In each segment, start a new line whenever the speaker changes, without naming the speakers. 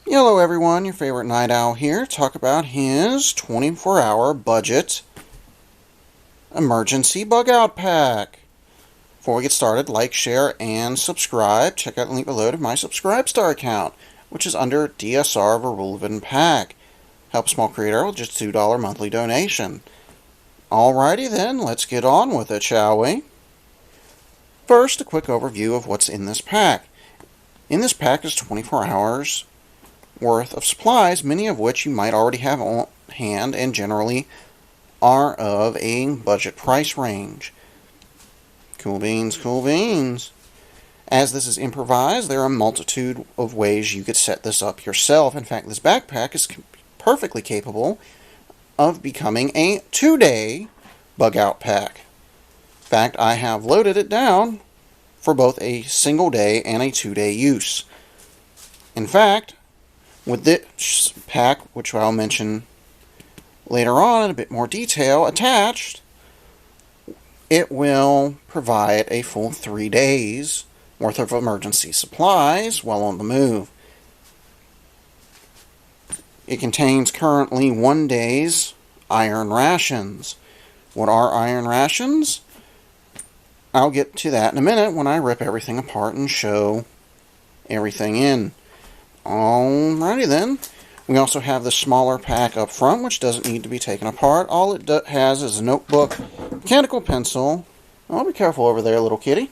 Hello everyone, your favorite night owl here to talk about his 24-hour budget emergency bug out pack. Before we get started, like, share, and subscribe. Check out the link below to my Subscribestar account, which is under DSR Verulven Pack. Help a small creator with just a $2 monthly donation. Alrighty then, let's get on with it, shall we? First, a quick overview of what's in this pack. In this pack is 24 hours worth of supplies, many of which you might already have on hand and generally are of a budget price range. Cool beans, cool beans. As this is improvised, there are a multitude of ways you could set this up yourself. In fact, this backpack is perfectly capable of becoming a 2-day bug out pack. In fact, I have loaded it down for both a single day and a 2-day use. In fact, with this pack, which I'll mention later on in a bit more detail, attached, it will provide a full 3 days worth of emergency supplies while on the move. It contains currently 1 day's iron rations. What are iron rations? I'll get to that in a minute when I rip everything apart and show everything in. Alrighty then. We also have the smaller pack up front, which doesn't need to be taken apart. All it has is a notebook, mechanical pencil. Oh, be careful over there, little kitty.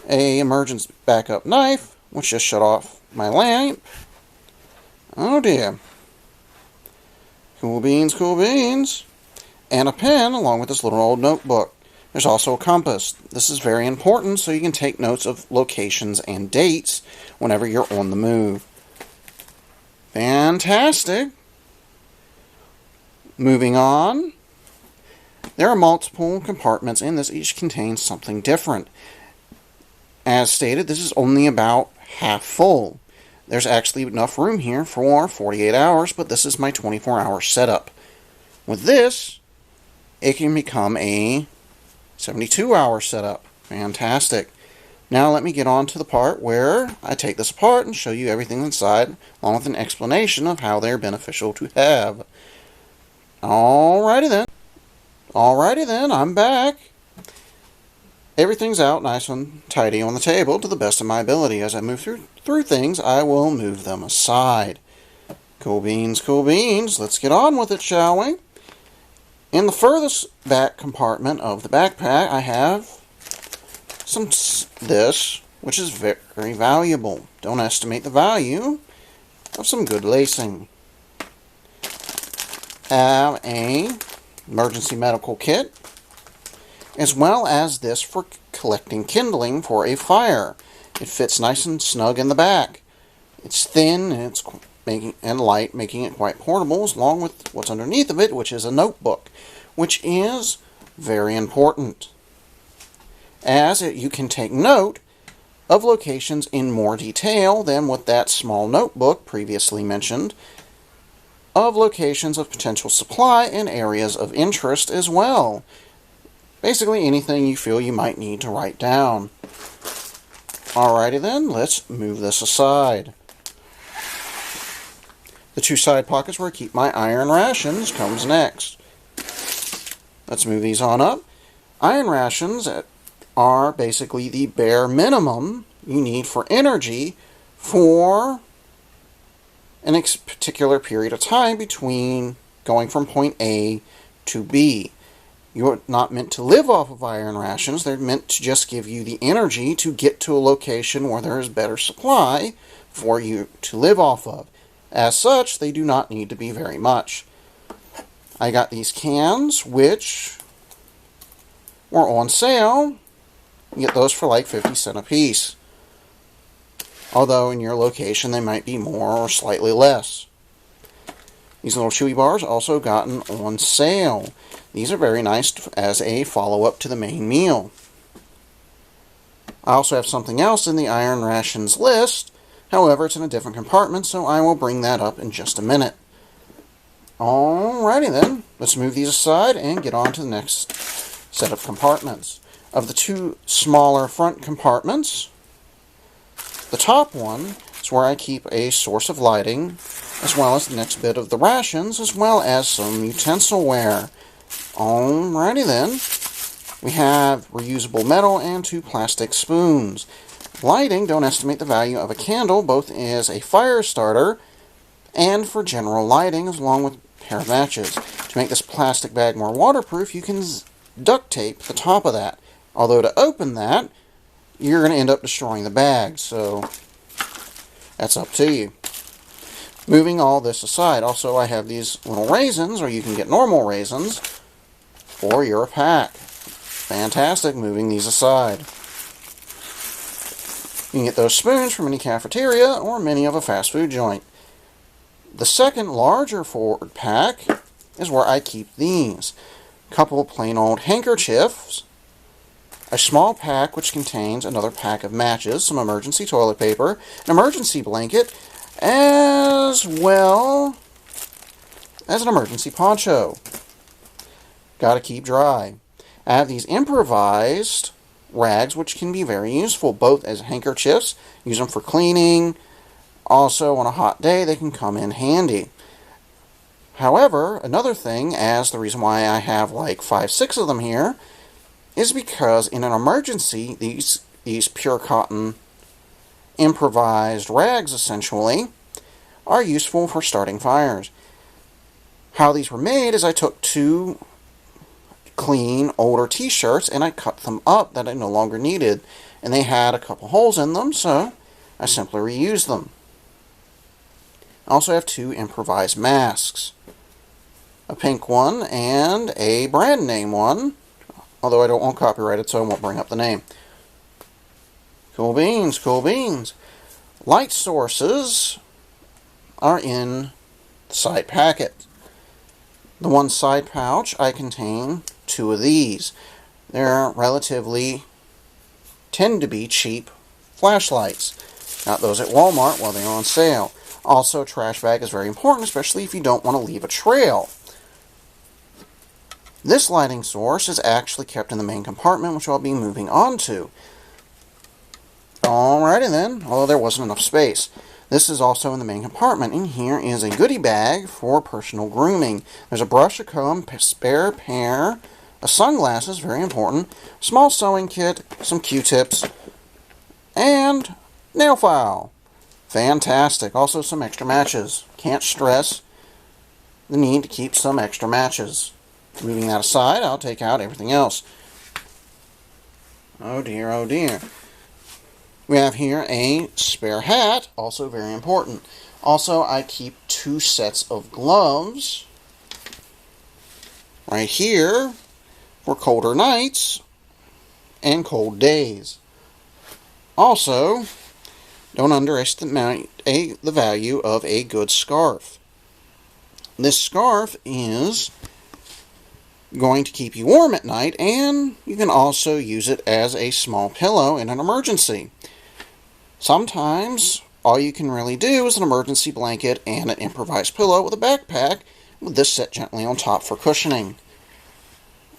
A emergency backup knife, which just shut off my lamp. Oh dear. Cool beans, cool beans. And a pen along with this little old notebook. There's also a compass. This is very important so you can take notes of locations and dates whenever you're on the move. Fantastic. Moving on. There are multiple compartments in this. Each contains something different. As stated, this is only about half full. There's actually enough room here for 48 hours, but this is my 24-hour setup. With this, it can become a 72-hour setup. Fantastic. Now let me get on to the part where I take this apart and show you everything inside, along with an explanation of how they're beneficial to have. Alrighty then, I'm back. Everything's out nice and tidy on the table to the best of my ability. As I move through things, I will move them aside. Cool beans, let's get on with it, shall we? In the furthest back compartment of the backpack, I have this, which is very valuable. Don't estimate the value of some good lacing. Have a emergency medical kit, as well as this for collecting kindling for a fire. It fits nice and snug in the back. It's thin and light, making it quite portable, along with what's underneath of it, which is a notebook, which is very important, as you can take note of locations in more detail than what that small notebook previously mentioned, of locations of potential supply and areas of interest as well. Basically anything you feel you might need to write down. Alrighty then, let's move this aside. The 2 side pockets where I keep my iron rations comes next. Let's move these on up. Iron rations are basically the bare minimum you need for energy for a particular period of time between going from point A to B. You're not meant to live off of iron rations. They're meant to just give you the energy to get to a location where there is better supply for you to live off of. As such, they do not need to be very much. I got these cans, which were on sale. You get those for like 50 cents a piece. Although in your location they might be more or slightly less. These little chewy bars also gotten on sale. These are very nice as a follow-up to the main meal. I also have something else in the iron rations list. However, it's in a different compartment, so I will bring that up in just a minute. Alrighty then, let's move these aside and get on to the next set of compartments. Of the 2 smaller front compartments, the top one It's where I keep a source of lighting, as well as the next bit of the rations, as well as some utensilware. Alrighty then. We have reusable metal and 2 plastic spoons. Lighting, don't estimate the value of a candle, both as a fire starter and for general lighting, along with a pair of matches. To make this plastic bag more waterproof, you can duct tape the top of that. Although to open that, you're going to end up destroying the bag, so that's up to you. Moving all this aside, also I have these little raisins, or you can get normal raisins, for your pack. Fantastic, moving these aside. You can get those spoons from any cafeteria or many of a fast food joint. The second larger forward pack is where I keep these. A couple of plain old handkerchiefs, a small pack which contains another pack of matches, some emergency toilet paper, an emergency blanket, as well as an emergency poncho. Gotta keep dry. I have these improvised rags which can be very useful, both as handkerchiefs, use them for cleaning. Also, on a hot day, they can come in handy. However, another thing, as the reason why I have like 5, 6 of them here, is because in an emergency, these pure cotton improvised rags, essentially, are useful for starting fires. How these were made is I took 2 clean, older t-shirts and I cut them up that I no longer needed. And they had a couple holes in them, so I simply reused them. I also have 2 improvised masks. A pink one and a brand name one. Although I don't want copyrighted, so I won't bring up the name. Cool beans, cool beans. Light sources are in the side packet. The one side pouch, I contain 2 of these. They're relatively, tend to be cheap flashlights. Got those at Walmart while they're on sale. Also, trash bag is very important, especially if you don't want to leave a trail. This lighting source is actually kept in the main compartment, which I'll be moving on to. Alrighty then, although there wasn't enough space. This is also in the main compartment, and here is a goodie bag for personal grooming. There's a brush, a comb, a spare pair of sunglasses, very important, small sewing kit, some Q-tips, and nail file. Fantastic. Also some extra matches. Can't stress the need to keep some extra matches. Moving that aside, I'll take out everything else. Oh dear, oh dear. We have here a spare hat, also very important. Also, I keep 2 sets of gloves right here for colder nights and cold days. Also, don't underestimate the value of a good scarf. This scarf is going to keep you warm at night, and you can also use it as a small pillow in an emergency. Sometimes all you can really do is an emergency blanket and an improvised pillow with a backpack, with this set gently on top for cushioning.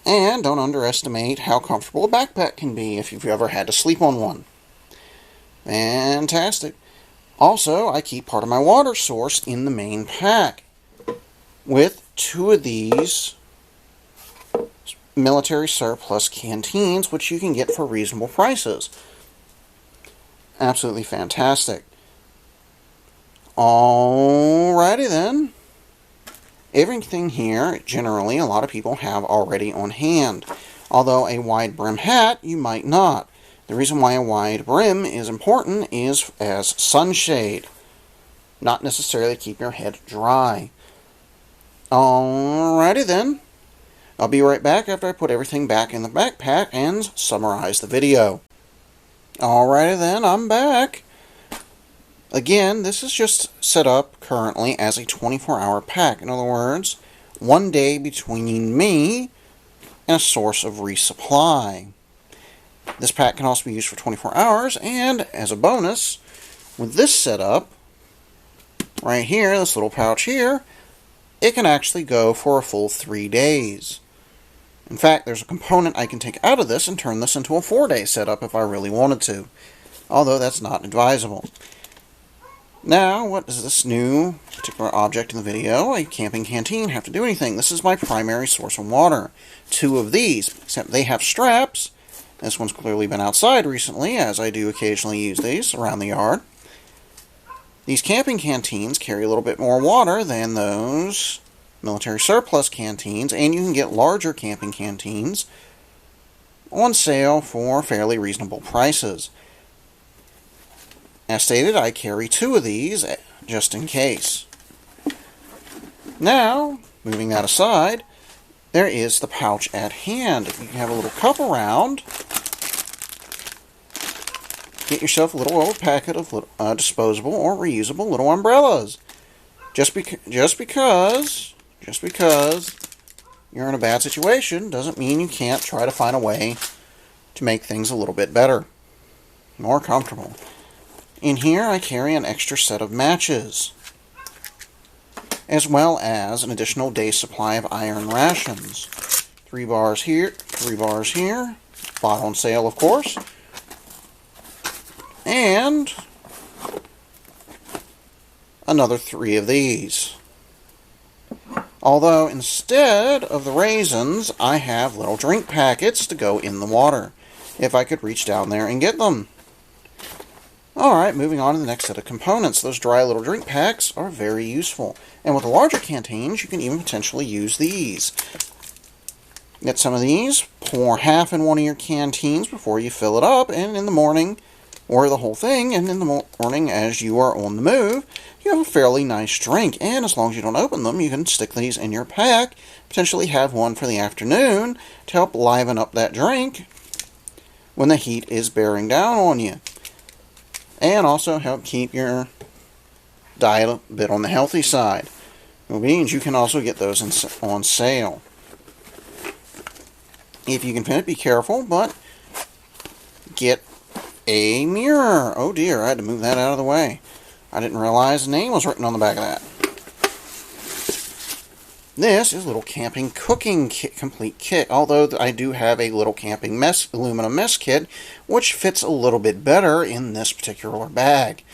And don't underestimate how comfortable a backpack can be if you've ever had to sleep on one. Fantastic. Also, I keep part of my water source in the main pack with 2 of these military surplus canteens, which you can get for reasonable prices. Absolutely fantastic. Alrighty then. Everything here, generally, a lot of people have already on hand. Although a wide brim hat, you might not. The reason why a wide brim is important is as sunshade, not necessarily to keep your head dry. Alrighty then. I'll be right back after I put everything back in the backpack and summarize the video. Alrighty then, I'm back. Again, this is just set up currently as a 24-hour pack. In other words, 1 day between me and a source of resupply. This pack can also be used for 24 hours, and as a bonus, with this setup, right here, this little pouch here, it can actually go for a full 3 days. In fact, there's a component I can take out of this and turn this into a 4-day setup if I really wanted to, although that's not advisable. Now, what does this new particular object in the video, a camping canteen, have to do anything? This is my primary source of water. 2 of these, except they have straps. This one's clearly been outside recently, as I do occasionally use these around the yard. These camping canteens carry a little bit more water than those military surplus canteens, and you can get larger camping canteens on sale for fairly reasonable prices. As stated, I carry 2 of these just in case. Now, moving that aside, there is the pouch at hand. If you have a little cup around, get yourself a little old packet of disposable or reusable little umbrellas. Just because you're in a bad situation doesn't mean you can't try to find a way to make things a little bit better, more comfortable. In here, I carry an extra set of matches, as well as an additional day's supply of iron rations. 3 bars here, 3 bars here, bought on sale, of course, and another 3 of these. Although, instead of the raisins, I have little drink packets to go in the water, if I could reach down there and get them. Alright, moving on to the next set of components. Those dry little drink packs are very useful. And with the larger canteens, you can even potentially use these. Get some of these, pour half in one of your canteens before you fill it up, and in the morning, or the whole thing, and in the morning as you are on the move, you have a fairly nice drink. And as long as you don't open them, you can stick these in your pack, potentially have one for the afternoon to help liven up that drink when the heat is bearing down on you. And also help keep your diet a bit on the healthy side. Which means you can also get those on sale. If you can fit it, be careful, but get a mirror. Oh dear, I had to move that out of the way. I didn't realize the name was written on the back of that. This is a little camping cooking kit, complete kit, although I do have a little camping aluminum mess kit, which fits a little bit better in this particular bag.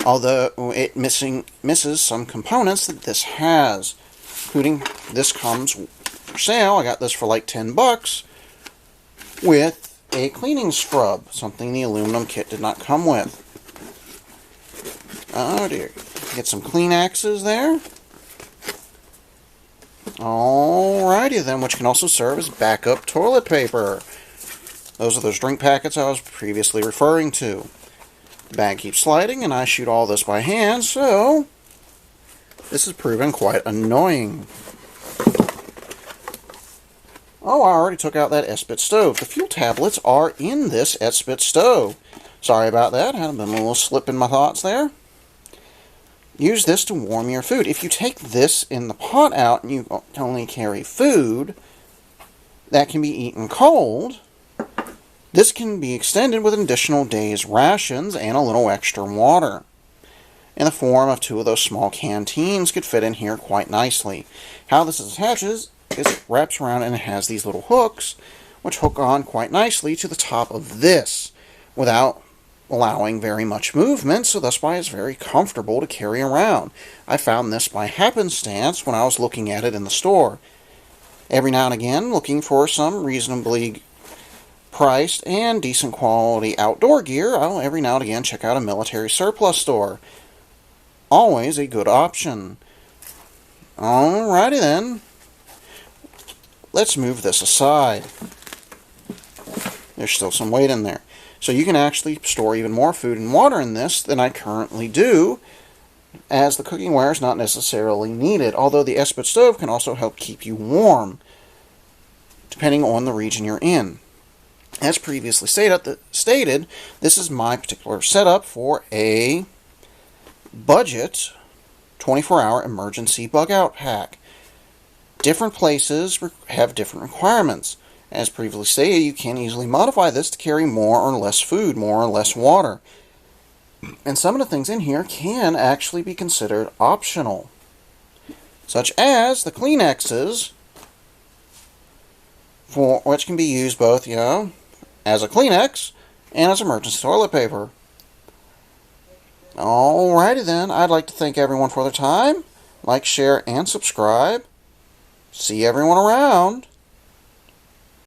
Although it misses some components that this has, including this comes for sale. I got this for like $10 with a cleaning scrub, something the aluminum kit did not come with. Oh dear. Get some Kleenexes there. Alrighty then, which can also serve as backup toilet paper. Those are those drink packets I was previously referring to. The bag keeps sliding, and I shoot all this by hand, so this has proven quite annoying. Oh, I already took out that Espit stove. The fuel tablets are in this Espit stove. Sorry about that. Had been a little slip in my thoughts there. Use this to warm your food. If you take this in the pot out and you only carry food that can be eaten cold, this can be extended with an additional day's rations and a little extra water. In the form of 2 of those small canteens could fit in here quite nicely. How this attaches is it wraps around and it has these little hooks which hook on quite nicely to the top of this without allowing very much movement, so that's why it's very comfortable to carry around. I found this by happenstance when I was looking at it in the store. Every now and again, looking for some reasonably priced and decent quality outdoor gear, I'll every now and again check out a military surplus store. Always a good option. Alrighty then. Let's move this aside. There's still some weight in there. So you can actually store even more food and water in this than I currently do, as the cooking ware is not necessarily needed, although the Espit stove can also help keep you warm, depending on the region you're in. As previously stated, this is my particular setup for a budget 24-hour emergency bug-out pack. Different places have different requirements. As previously stated, you can easily modify this to carry more or less food, more or less water. And some of the things in here can actually be considered optional, such as the Kleenexes, for which can be used both, as a Kleenex and as emergency toilet paper. Alrighty then, I'd like to thank everyone for their time. Like, share, and subscribe. See everyone around.